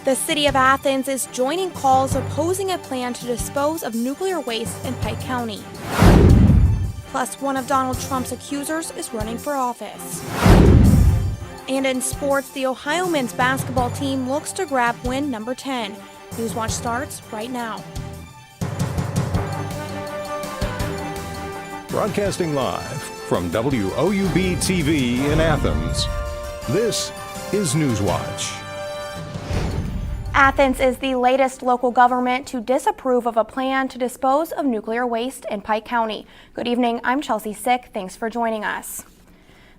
The city of Athens is joining calls opposing a plan to dispose of nuclear waste in Pike County. Plus, one of Donald Trump's accusers is running for office. And in sports, the Ohio men's basketball team looks to grab win number 10. Newswatch starts right now. Broadcasting live from WOUB TV in Athens, this is Newswatch. Athens is the latest local government to disapprove of a plan to dispose of nuclear waste in Pike County. Good evening, I'm Chelsea Sick. Thanks for joining us.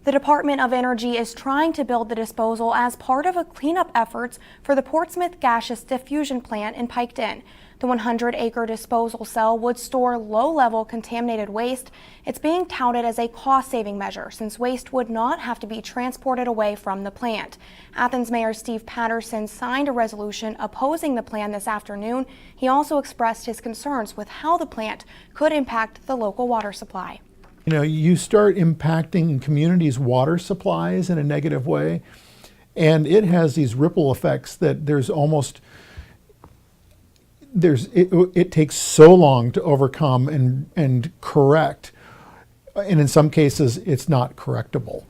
The Department of Energy is trying to build the disposal as part of a cleanup efforts for the Portsmouth gaseous diffusion plant in Piketon. The 100-acre disposal cell would store low-level contaminated waste. It's being touted as a cost-saving measure since waste would not have to be transported away from the plant. Athens Mayor Steve Patterson signed a resolution opposing the plan this afternoon. He also expressed his concerns with how the plant could impact the local water supply. You know, you start impacting communities' water supplies in a negative way, and it has these ripple effects that it takes so long to overcome and correct, and in some cases it's not correctable.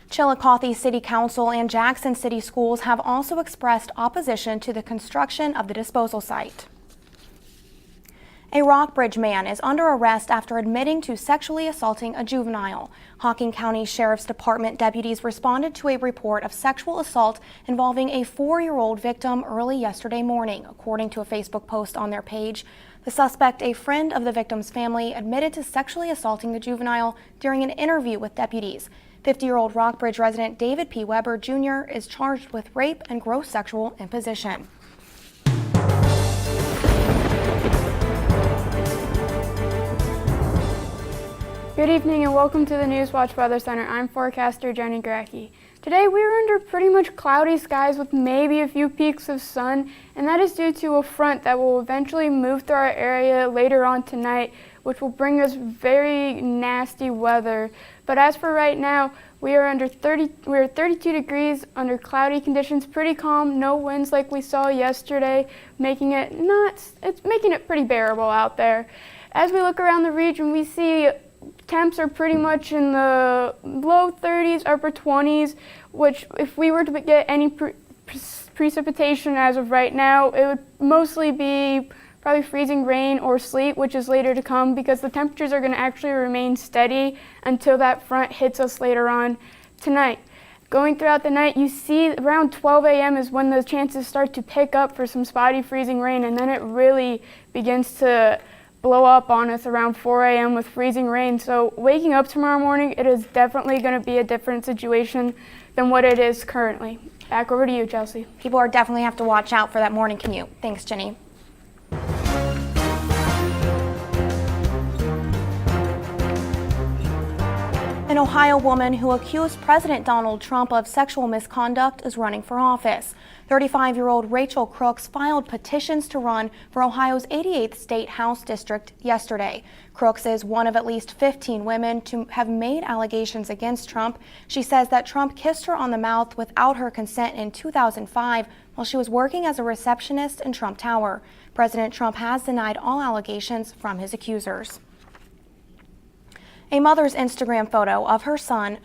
Chillicothe City Council and Jackson City Schools have also expressed opposition to the construction of the disposal site. A Rockbridge man is under arrest after admitting to sexually assaulting a juvenile. Hocking County Sheriff's Department deputies responded to a report of sexual assault involving a 4-year-old victim early yesterday morning, according to a Facebook post on their page. The suspect, a friend of the victim's family, admitted to sexually assaulting the juvenile during an interview with deputies. 50-year-old Rockbridge resident David P. Weber Jr. is charged with rape and gross sexual imposition. Good evening and welcome to the Newswatch Weather Center. I'm forecaster Jenny Gracke. Today we are under pretty much cloudy skies with maybe a few peaks of sun, and that is due to a front that will eventually move through our area later on tonight, which will bring us very nasty weather. But as for right now, we are 32 degrees under cloudy conditions, pretty calm, no winds like we saw yesterday, making it pretty bearable out there. As we look around the region, we see temps are pretty much in the low 30s, upper 20s, which if we were to get any precipitation as of right now, it would mostly be probably freezing rain or sleet, which is later to come because the temperatures are going to actually remain steady until that front hits us later on tonight. Going throughout the night, you see around 12 a.m. is when the chances start to pick up for some spotty freezing rain, and then it really begins to blow up on us around 4 a.m. with freezing rain. So waking up tomorrow morning, it is definitely going to be a different situation than what it is currently. Back over to you, Chelsea. People are definitely have to watch out for that morning commute. Thanks, Jenny. An Ohio woman who accused President Donald Trump of sexual misconduct is running for office. 35-year-old Rachel Crooks filed petitions to run for Ohio's 88th State House District yesterday. Crooks is one of at least 15 women to have made allegations against Trump. She says that Trump kissed her on the mouth without her consent in 2005 while she was working as a receptionist in Trump Tower. President Trump has denied all allegations from his accusers. A mother's Instagram photo of her son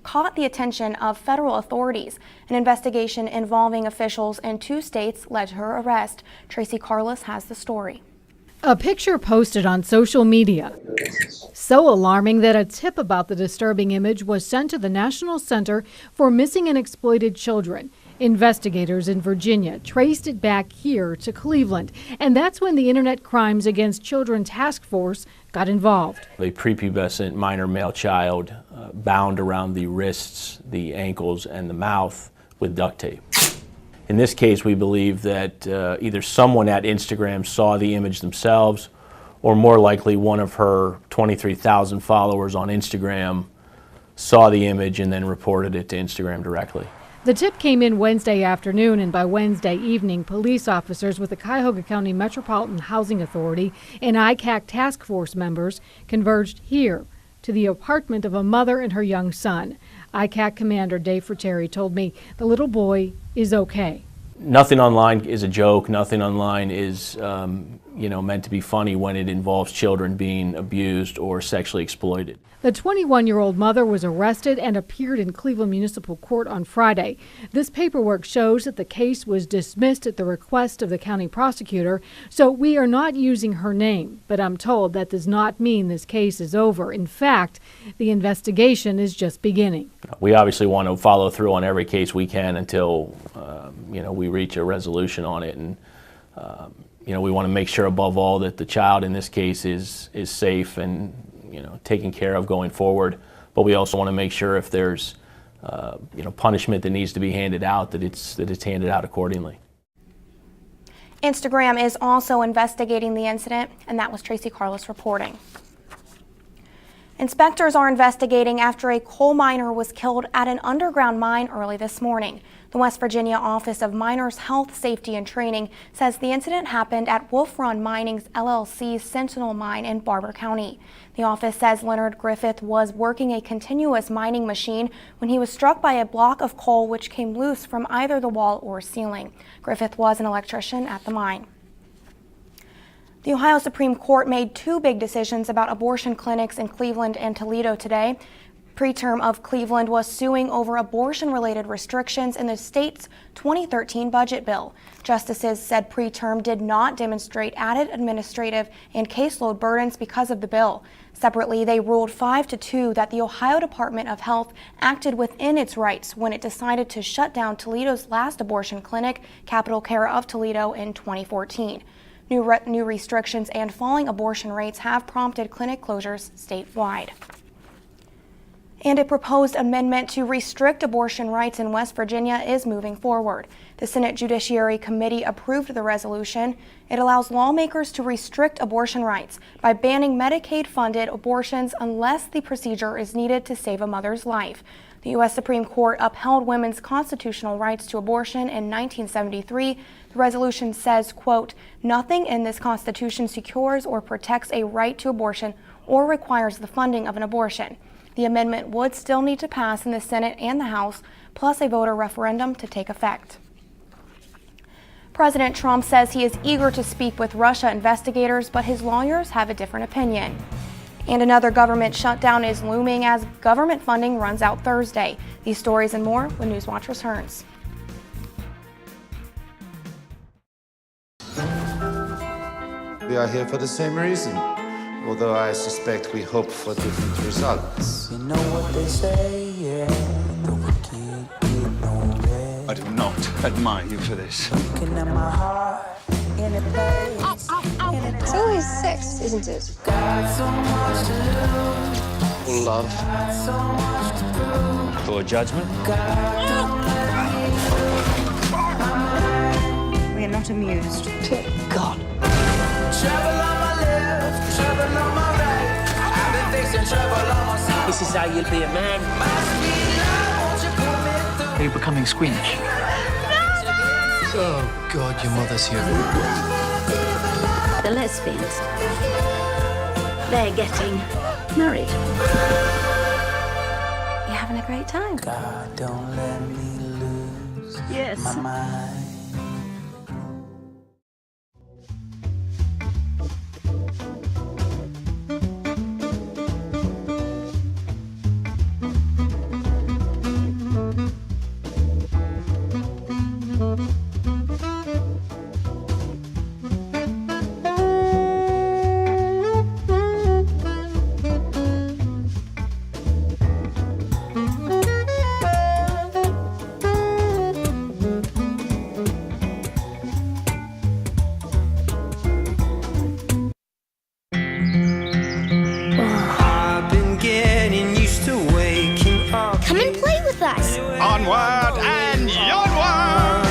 caught the attention of federal authorities. An investigation involving officials in 2 states led to her arrest. Tracy Carlos has the story. A picture posted on social media. So alarming that a tip about the disturbing image was sent to the National Center for Missing and Exploited Children. Investigators in Virginia traced it back here to Cleveland, and that's when the Internet Crimes Against Children Task Force got involved. A prepubescent minor male child bound around the wrists, the ankles, and the mouth with duct tape. In this case, we believe that either someone at Instagram saw the image themselves, or more likely one of her 23,000 followers on Instagram saw the image and then reported it to Instagram directly. The tip came in Wednesday afternoon, and by Wednesday evening, police officers with the Cuyahoga County Metropolitan Housing Authority and ICAC task force members converged here to the apartment of a mother and her young son. ICAC Commander Dave Fratteri told me the little boy is okay. Nothing online is a joke. Nothing online is, meant to be funny when it involves children being abused or sexually exploited. The 21-year-old mother was arrested and appeared in Cleveland Municipal Court on Friday. This paperwork shows that the case was dismissed at the request of the county prosecutor, so we are not using her name. But I'm told that does not mean this case is over. In fact, the investigation is just beginning. We obviously want to follow through on every case we can until, we reach a resolution on it. And, we want to make sure above all that the child in this case is safe and taken care of going forward, but we also want to make sure if there's punishment that needs to be handed out, that it's handed out accordingly. Instagram is also investigating the incident, and that was Tracy Carlos reporting. Inspectors are investigating after a coal miner was killed at an underground mine early this morning. The West Virginia Office of Miners Health, Safety and Training says the incident happened at Wolf Run Mining's LLC's Sentinel Mine in Barber County. The office says Leonard Griffith was working a continuous mining machine when he was struck by a block of coal which came loose from either the wall or ceiling. Griffith was an electrician at the mine. The Ohio Supreme Court made two big decisions about abortion clinics in Cleveland and Toledo today. Preterm of Cleveland was suing over abortion-related restrictions in the state's 2013 budget bill. Justices said Preterm did not demonstrate added administrative and caseload burdens because of the bill. Separately, they ruled 5-2 that the Ohio Department of Health acted within its rights when it decided to shut down Toledo's last abortion clinic, Capital Care of Toledo, in 2014. New restrictions and falling abortion rates have prompted clinic closures statewide. And a proposed amendment to restrict abortion rights in West Virginia is moving forward. The Senate Judiciary Committee approved the resolution. It allows lawmakers to restrict abortion rights by banning Medicaid-funded abortions unless the procedure is needed to save a mother's life. The U.S. Supreme Court upheld women's constitutional rights to abortion in 1973. The resolution says, quote, "Nothing in this Constitution secures or protects a right to abortion or requires the funding of an abortion." The amendment would still need to pass in the Senate and the House, plus a voter referendum to take effect. President Trump says he is eager to speak with Russia investigators, but his lawyers have a different opinion. And another government shutdown is looming as government funding runs out Thursday. These stories and more when Newswatch returns. We are here for the same reason, although I suspect we hope for different results. You know what they say, yeah, the wicked get no rest. I do not admire you for this. Looking at my heart, in a place, It's always sex, isn't it? got so much to lose, Full love. so much to prove. For judgment. We are not amused. God. Trouble on my left, trouble on my right. I've been facing trouble on my side. This is how you'll be a man. Are you becoming squeamish? Oh, God, your mother's here. The lesbians. They're getting married. You're having a great time. God, don't let me lose Yes. my mind. Come and play with us. Onward and onward!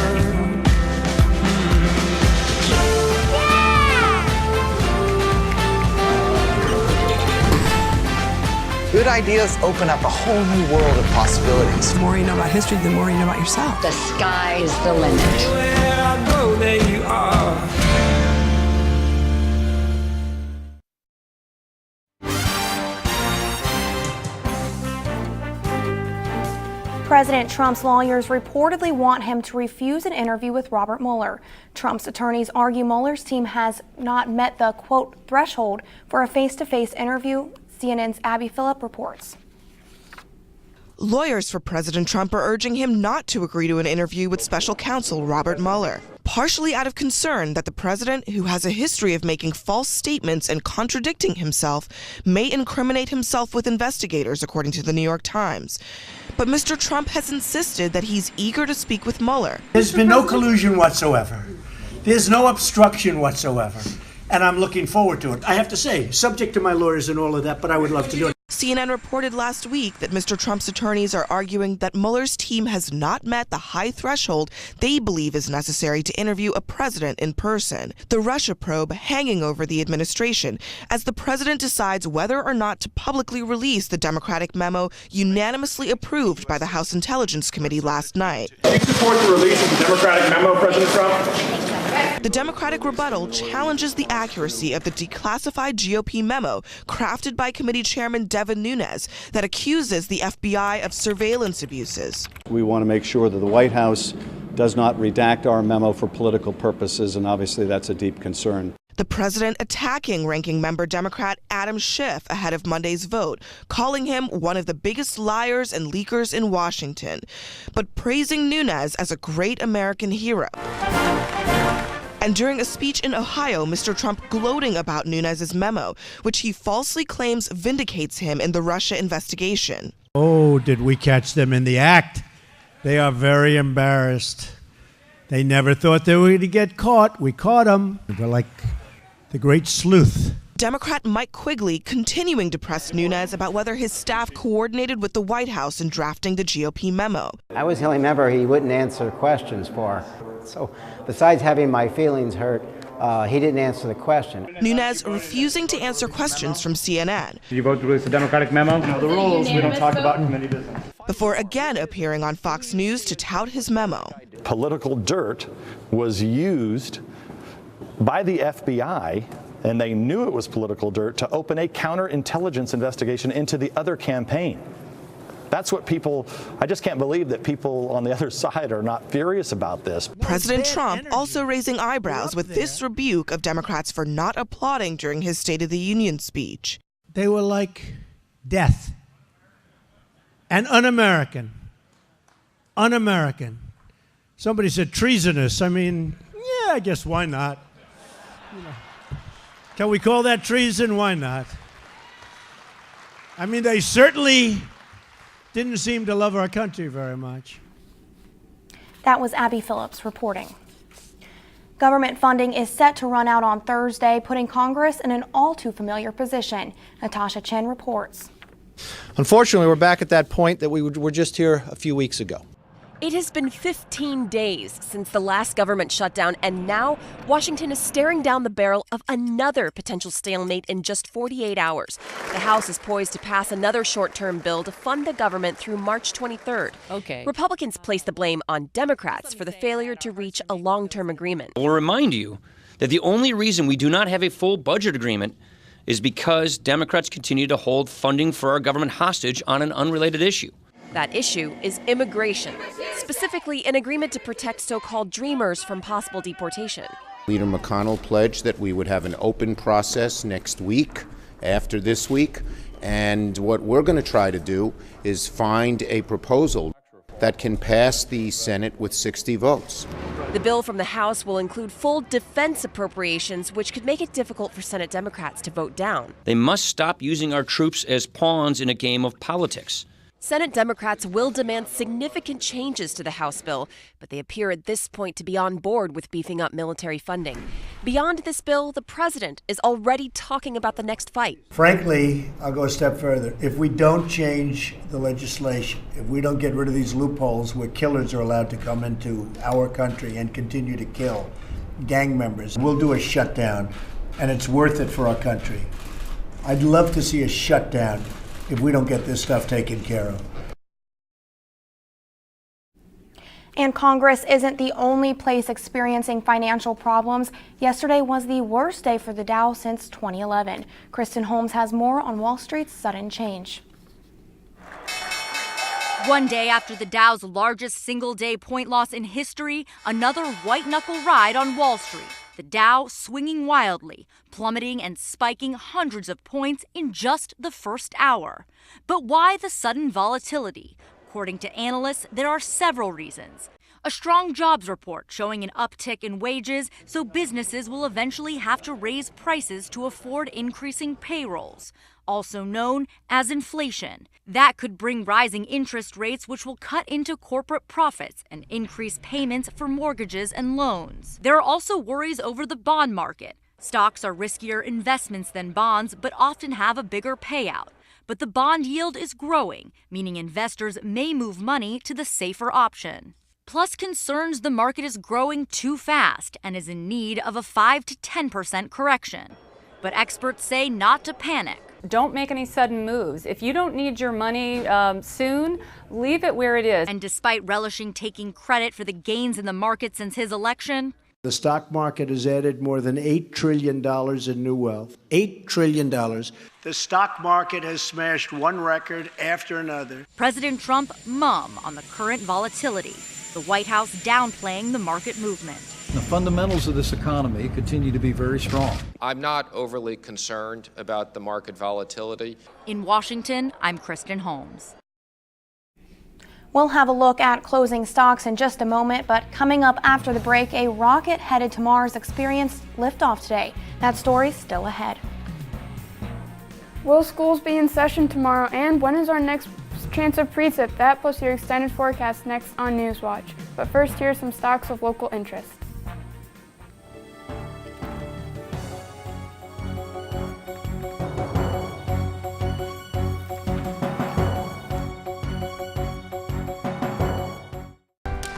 Good ideas open up a whole new world of possibilities. The more you know about history, the more you know about yourself. The sky is the limit. Where I go, there you are. President Trump's lawyers reportedly want him to refuse an interview with Robert Mueller. Trump's attorneys argue Mueller's team has not met the, quote, threshold for a face-to-face interview. CNN's Abby Phillip reports. Lawyers for President Trump are urging him not to agree to an interview with special counsel Robert Mueller, partially out of concern that the president, who has a history of making false statements and contradicting himself, may incriminate himself with investigators, according to the New York Times. But Mr. Trump has insisted that he's eager to speak with Mueller. There's been no collusion whatsoever. There's no obstruction whatsoever. And I'm looking forward to it. I have to say, subject to my lawyers and all of that, but I would love to do it. CNN reported last week that Mr. Trump's attorneys are arguing that Mueller's team has not met the high threshold they believe is necessary to interview a president in person. The Russia probe hanging over the administration as the president decides whether or not to publicly release the Democratic memo unanimously approved by the House Intelligence Committee last night. Do you support the release of the Democratic memo, President Trump? The Democratic rebuttal challenges the accuracy of the declassified GOP memo crafted by committee chairman Devin Nunes that accuses the FBI of surveillance abuses. We want to make sure that the White House does not redact our memo for political purposes, and obviously that's a deep concern. The president attacking ranking member Democrat Adam Schiff ahead of Monday's vote, calling him one of the biggest liars and leakers in Washington, but praising Nunes as a great American hero. And during a speech in Ohio, Mr. Trump gloating about Nunes' memo, which he falsely claims vindicates him in the Russia investigation. Oh, did we catch them in the act? They are very embarrassed. They never thought they were going to get caught. We caught them. They're like the great sleuth. Democrat Mike Quigley continuing to press Nunes about whether his staff coordinated with the White House in drafting the GOP memo. I was the only member he wouldn't answer questions for. So besides having my feelings hurt, he didn't answer the question. Nunes refusing to answer questions from CNN. Did you vote to release the Democratic memo? No, the rules. We don't talk about committee business. Before again appearing on Fox News to tout his memo. Political dirt was used by the FBI, and they knew it was political dirt, to open a counterintelligence investigation into the other campaign. That's what people, I just can't believe that people on the other side are not furious about this. President Trump also raising eyebrows with this rebuke of Democrats for not applauding during his State of the Union speech. They were like death and un-American. Un-American. Somebody said treasonous. I mean, yeah, I guess why not? You know, can we call that treason? Why not? I mean, they certainly didn't seem to love our country very much. That was Abby Phillips reporting. Government funding is set to run out on Thursday, putting Congress in an all too familiar position. Natasha Chen reports. Unfortunately, we're back at that point that we were just here a few weeks ago. It has been 15 days since the last government shutdown, and now Washington is staring down the barrel of another potential stalemate in just 48 hours. The House is poised to pass another short-term bill to fund the government through March 23rd. Okay. Republicans place the blame on Democrats for the failure to reach a long-term agreement. We'll remind you that the only reason we do not have a full budget agreement is because Democrats continue to hold funding for our government hostage on an unrelated issue. That issue is immigration, specifically an agreement to protect so-called dreamers from possible deportation. Leader McConnell pledged that we would have an open process next week, after this week, and what we're going to try to do is find a proposal that can pass the Senate with 60 votes. The bill from the House will include full defense appropriations, which could make it difficult for Senate Democrats to vote down. They must stop using our troops as pawns in a game of politics. Senate Democrats will demand significant changes to the House bill, but they appear at this point to be on board with beefing up military funding. Beyond this bill, the president is already talking about the next fight. Frankly, I'll go a step further. If we don't change the legislation, if we don't get rid of these loopholes where killers are allowed to come into our country and continue to kill gang members, we'll do a shutdown, and it's worth it for our country. I'd love to see a shutdown if we don't get this stuff taken care of. And Congress isn't the only place experiencing financial problems. Yesterday was the worst day for the Dow since 2011. Kristen Holmes has more on Wall Street's sudden change. One day after the Dow's largest single-day point loss in history, another white-knuckle ride on Wall Street. The Dow swinging wildly, plummeting and spiking hundreds of points in just the first hour. But why the sudden volatility? According to analysts, there are several reasons. A strong jobs report showing an uptick in wages, so businesses will eventually have to raise prices to afford increasing payrolls, also known as inflation. That could bring rising interest rates, which will cut into corporate profits and increase payments for mortgages and loans. There are also worries over the bond market. Stocks are riskier investments than bonds, but often have a bigger payout. But the bond yield is growing, meaning investors may move money to the safer option. Plus concerns the market is growing too fast and is in need of a 5 to 10% correction. But experts say not to panic. Don't make any sudden moves. If you don't need your money soon, leave it where it is. And despite relishing taking credit for the gains in the market since his election, the stock market has added more than $8 trillion in new wealth. $8 trillion. The stock market has smashed one record after another. President Trump mum on the current volatility. The White House downplaying the market movement. The fundamentals of this economy continue to be very strong. I'm not overly concerned about the market volatility. In Washington, I'm Kristen Holmes. We'll have a look at closing stocks in just a moment, but coming up after the break, a rocket headed to Mars experienced liftoff today. That story's still ahead. Will schools be in session tomorrow, and when is our next chance of precip? That plus your extended forecast next on Newswatch. But first, here are some stocks of local interest.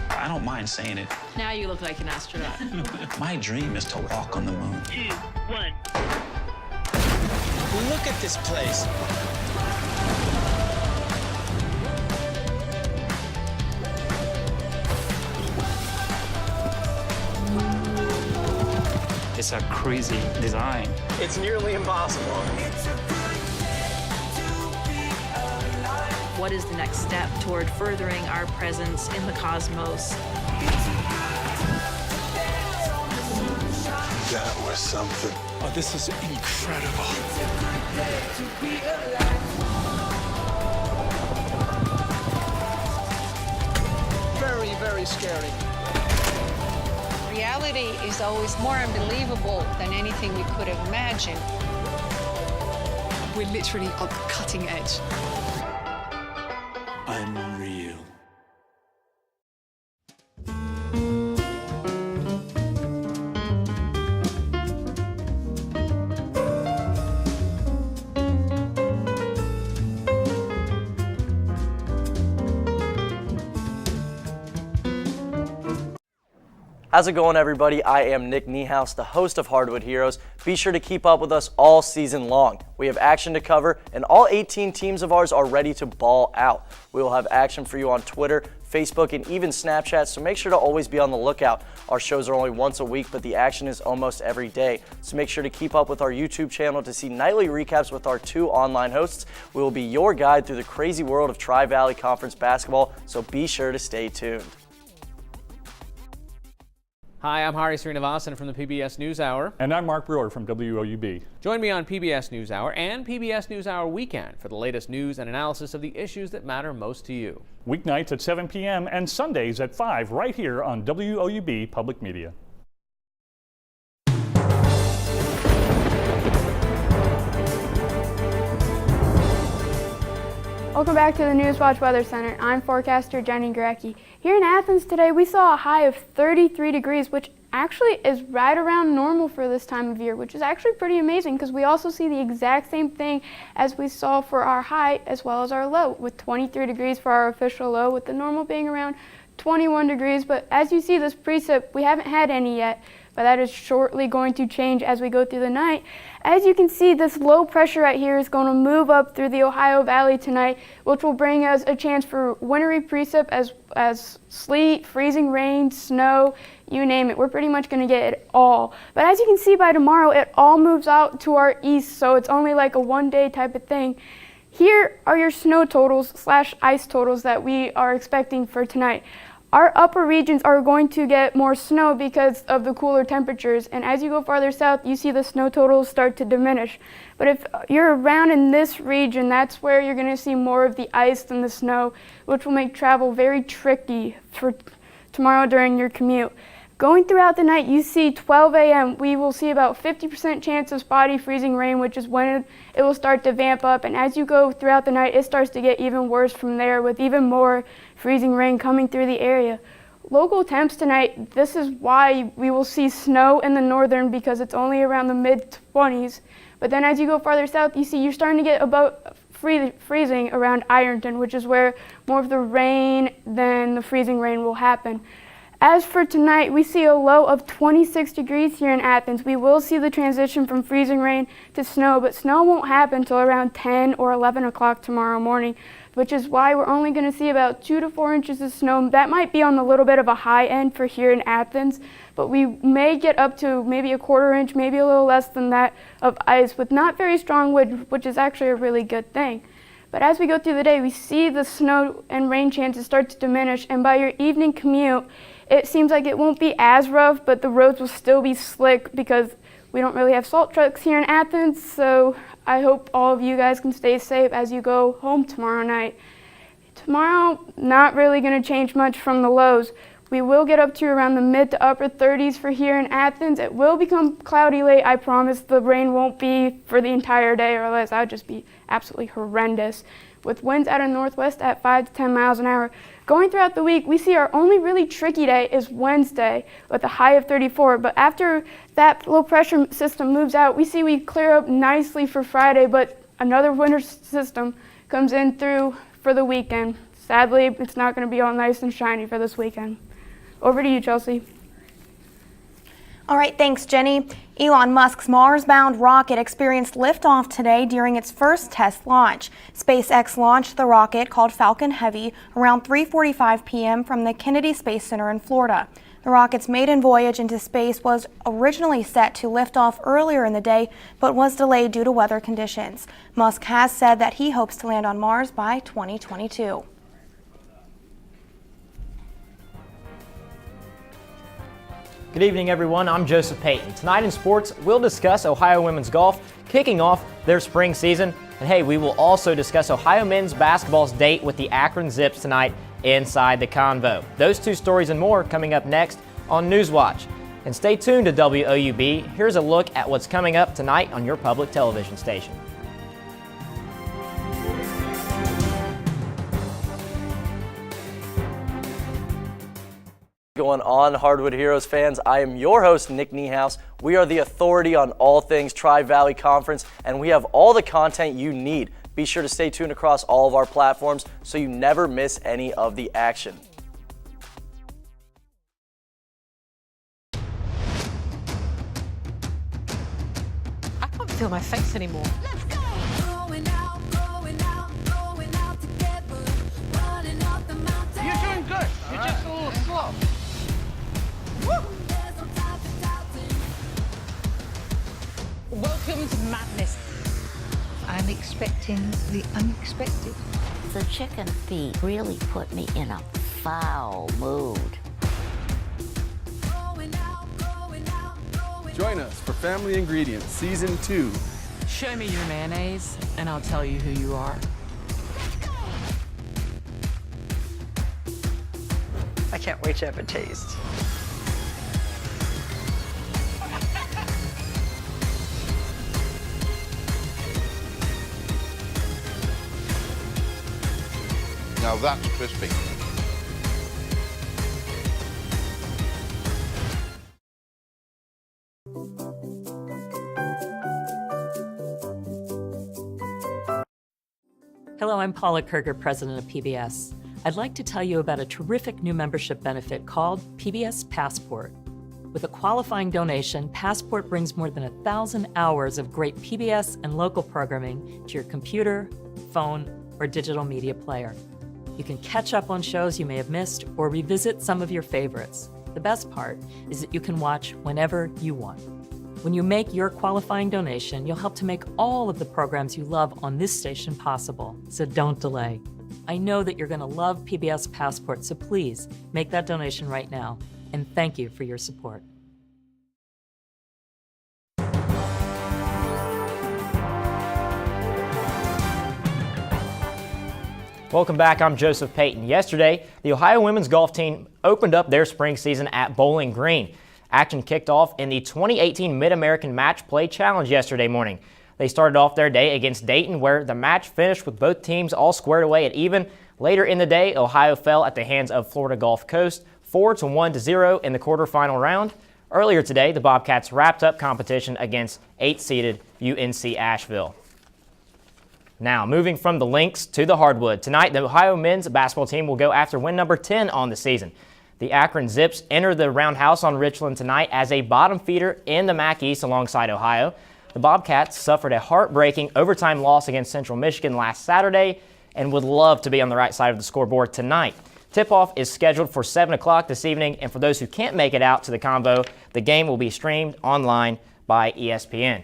I don't mind saying it. Now you look like an astronaut. My dream is to walk on the moon. 2, 1. Look at this place. It's a crazy design. It's nearly impossible. What is the next step toward furthering our presence in the cosmos? That was something. Oh, this is incredible. Very, very scary. Reality is always more unbelievable than anything you could have imagined. We're literally on the cutting edge. Unreal. How's it going, everybody? I am Nick Niehaus, the host of Hardwood Heroes. Be sure to keep up with us all season long. We have action to cover, and all 18 teams of ours are ready to ball out. We will have action for you on Twitter, Facebook, and even Snapchat, so make sure to always be on the lookout. Our shows are only once a week, but the action is almost every day. So make sure to keep up with our YouTube channel to see nightly recaps with our 2 online hosts. We will be your guide through the crazy world of Tri-Valley Conference basketball, so be sure to stay tuned. Hi, I'm Hari Srinivasan from the PBS NewsHour. And I'm Mark Brewer from WOUB. Join me on PBS NewsHour and PBS NewsHour Weekend for the latest news and analysis of the issues that matter most to you. Weeknights at 7 p.m. and Sundays at 5 right here on WOUB Public Media. Welcome back to the Newswatch Weather Center. I'm forecaster Jenny Grecki. Here in Athens today, we saw a high of 33 degrees, which actually is right around normal for this time of year, which is actually pretty amazing because we also see the exact same thing as we saw for our high as well as our low, with 23 degrees for our official low, with the normal being around 21 degrees. But as you see this precip, we haven't had any yet, but that is shortly going to change as we go through the night. As you can see, this low pressure right here is going to move up through the Ohio Valley tonight, which will bring us a chance for wintry precip as sleet, freezing rain, snow, you name it. We're pretty much going to get it all. But as you can see by tomorrow, it all moves out to our east, so it's only like a one-day type of thing. Here are your snow totals / ice totals that we are expecting for tonight. Our upper regions are going to get more snow because of the cooler temperatures, and as you go farther south, you see the snow totals start to diminish. But if you're around in this region, that's where you're going to see more of the ice than the snow, which will make travel very tricky for tomorrow during your commute. Going throughout the night, you see 12 a.m., we will see about 50% chance of spotty freezing rain, which is when it will start to vamp up. And as you go throughout the night, it starts to get even worse from there with even more freezing rain coming through the area. Local temps tonight, this is why we will see snow in the northern because it's only around the mid-20s. But then as you go farther south, you see you're starting to get about freezing around Ironton, which is where more of the rain than the freezing rain will happen. As for tonight, we see a low of 26 degrees here in Athens. We will see the transition from freezing rain to snow, but snow won't happen until around 10 or 11 o'clock tomorrow morning, which is why we're only going to see about 2 to 4 inches of snow. That might be on a little bit of a high end for here in Athens, but we may get up to maybe a 1/4 inch, maybe a little less than that of ice with not very strong wind, which is actually a really good thing. But as we go through the day, we see the snow and rain chances start to diminish, and by your evening commute, it seems like it won't be as rough, but the roads will still be slick because we don't really have salt trucks here in Athens, so I hope all of you guys can stay safe as you go home tomorrow night. Tomorrow, not really going to change much from the lows. We will get up to around the mid to upper 30s for here in Athens. It will become cloudy late, I promise. The rain won't be for the entire day, or else that would just be absolutely horrendous. With winds out of northwest at 5 to 10 miles an hour. Going throughout the week, we see our only really tricky day is Wednesday with a high of 34. But after that low pressure system moves out, we clear up nicely for Friday, but another winter system comes in through for the weekend. Sadly, it's not going to be all nice and shiny for this weekend. Over to you, Chelsea. All right, thanks, Jenny. Elon Musk's Mars-bound rocket experienced liftoff today during its first test launch. SpaceX launched the rocket, called Falcon Heavy, around 3:45 p.m. from the Kennedy Space Center in Florida. The rocket's maiden voyage into space was originally set to lift off earlier in the day, but was delayed due to weather conditions. Musk has said that he hopes to land on Mars by 2022. Good evening, everyone. I'm Joseph Payton. Tonight in sports, we'll discuss Ohio women's golf kicking off their spring season. And hey, we will also discuss Ohio men's basketball's date with the Akron Zips tonight inside the Convo. Those two stories and more coming up next on Newswatch. And stay tuned to WOUB. Here's a look at what's coming up tonight on your public television station. Going on, Hardwood Heroes fans, I am your host, Nick Niehaus. We are the authority on all things Tri-Valley Conference, and we have all the content you need. Be sure to stay tuned across all of our platforms so you never miss any of the action. I can't feel my face anymore. You're doing good. You're just a little slow. Welcome to madness. I'm expecting the unexpected. The chicken feet really put me in a foul mood. Join us for Family Ingredients Season 2. Show me your mayonnaise, and I'll tell you who you are. I can't wait to have a taste. Now that's crispy. Hello, I'm Paula Kerger, president of PBS. I'd like to tell you about a terrific new membership benefit called PBS Passport. With a qualifying donation, Passport brings more than 1,000 hours of great PBS and local programming to your computer, phone, or digital media player. You can catch up on shows you may have missed or revisit some of your favorites. The best part is that you can watch whenever you want. When you make your qualifying donation, you'll help to make all of the programs you love on this station possible. So don't delay. I know that you're going to love PBS Passport, so please make that donation right now. And thank you for your support. Welcome back. I'm Joseph Payton. Yesterday, the Ohio women's golf team opened up their spring season at Bowling Green. Action kicked off in the 2018 Mid-American Match Play Challenge yesterday morning. They started off their day against Dayton, where the match finished with both teams all squared away at even. Later in the day, Ohio fell at the hands of Florida Gulf Coast 4-1-0 in the quarterfinal round. Earlier today, the Bobcats wrapped up competition against 8th-seeded UNC Asheville. Now, moving from the links to the hardwood. Tonight, the Ohio men's basketball team will go after win number 10 on the season. The Akron Zips enter the roundhouse on Richland tonight as a bottom feeder in the MAC East alongside Ohio. The Bobcats suffered a heartbreaking overtime loss against Central Michigan last Saturday and would love to be on the right side of the scoreboard tonight. Tip-off is scheduled for 7 o'clock this evening, and for those who can't make it out to the convo, the game will be streamed online by ESPN.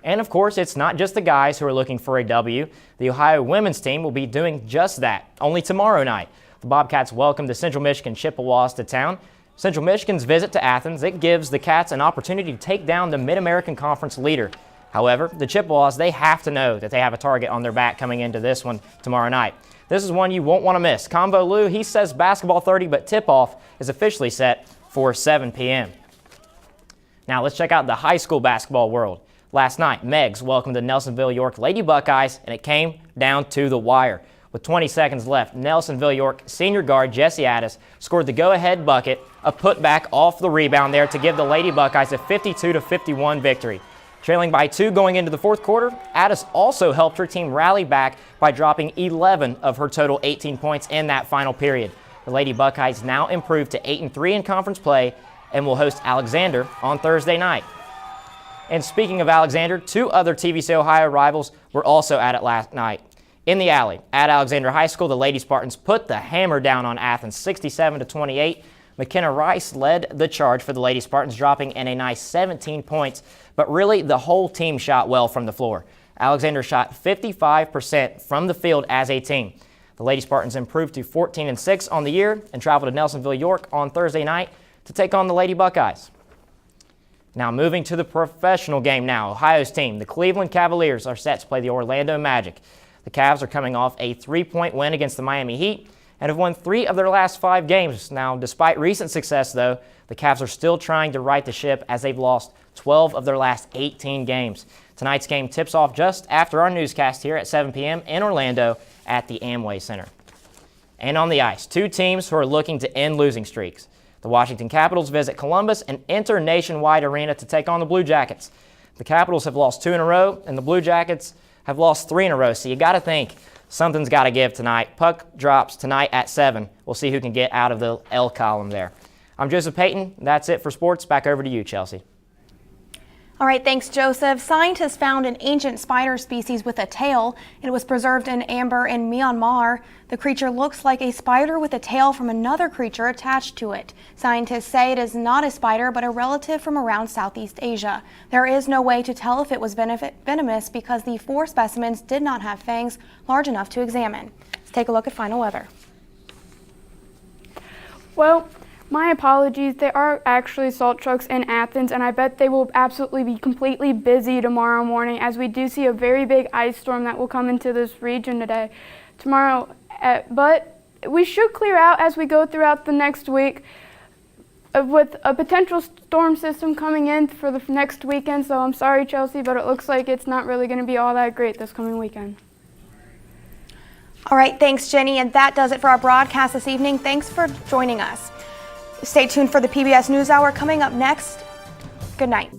And of course, it's not just the guys who are looking for a W. The Ohio women's team will be doing just that, only tomorrow night. The Bobcats welcome the Central Michigan Chippewas to town. Central Michigan's visit to Athens, it gives the Cats an opportunity to take down the Mid-American Conference leader. However, the Chippewas, they have to know that they have a target on their back coming into this one tomorrow night. This is one you won't want to miss. Combo Lou, he says basketball 30, but tip-off is officially set for 7 p.m. Now let's check out the high school basketball world. Last night, Megs welcomed the Nelsonville York Lady Buckeyes, and it came down to the wire. With 20 seconds left, Nelsonville York senior guard Jesse Addis scored the go-ahead bucket, a putback off the rebound there to give the Lady Buckeyes a 52-51 victory. Trailing by 2 going into the fourth quarter, Addis also helped her team rally back by dropping 11 of her total 18 points in that final period. The Lady Buckeyes now improved to 8-3 in conference play and will host Alexander on Thursday night. And speaking of Alexander, 2 other TVC Ohio rivals were also at it last night. In the alley, at Alexander High School, the Lady Spartans put the hammer down on Athens 67-28. McKenna Rice led the charge for the Lady Spartans, dropping in a nice 17 points. But really, the whole team shot well from the floor. Alexander shot 55% from the field as a team. The Lady Spartans improved to 14-6 on the year and traveled to Nelsonville York on Thursday night to take on the Lady Buckeyes. Now moving to the professional game now. Ohio's team, the Cleveland Cavaliers, are set to play the Orlando Magic. The Cavs are coming off a 3-point win against the Miami Heat and have won 3 of their last 5 games. Now, despite recent success, though, the Cavs are still trying to right the ship as they've lost 12 of their last 18 games. Tonight's game tips off just after our newscast here at 7 p.m. in Orlando at the Amway Center. And on the ice, 2 teams who are looking to end losing streaks. The Washington Capitals visit Columbus and enter Nationwide Arena to take on the Blue Jackets. The Capitals have lost 2 in a row, and the Blue Jackets have lost 3 in a row, so you got to think something's got to give tonight. Puck drops tonight at 7. We'll see who can get out of the L column there. I'm Joseph Payton. That's it for sports. Back over to you, Chelsea. All right, thanks, Joseph. Scientists found an ancient spider species with a tail. It was preserved in amber in Myanmar. The creature looks like a spider with a tail from another creature attached to it. Scientists say it is not a spider, but a relative from around Southeast Asia. There is no way to tell if it was venomous because the 4 specimens did not have fangs large enough to examine. Let's take a look at final weather. Well, my apologies, there are actually salt trucks in Athens, and I bet they will absolutely be completely busy tomorrow morning as we do see a very big ice storm that will come into this region tomorrow. But we should clear out as we go throughout the next week with a potential storm system coming in for the next weekend. So I'm sorry, Chelsea, but it looks like it's not really going to be all that great this coming weekend. All right, thanks, Jenny, and that does it for our broadcast this evening. Thanks for joining us. Stay tuned for the PBS NewsHour coming up next. Good night.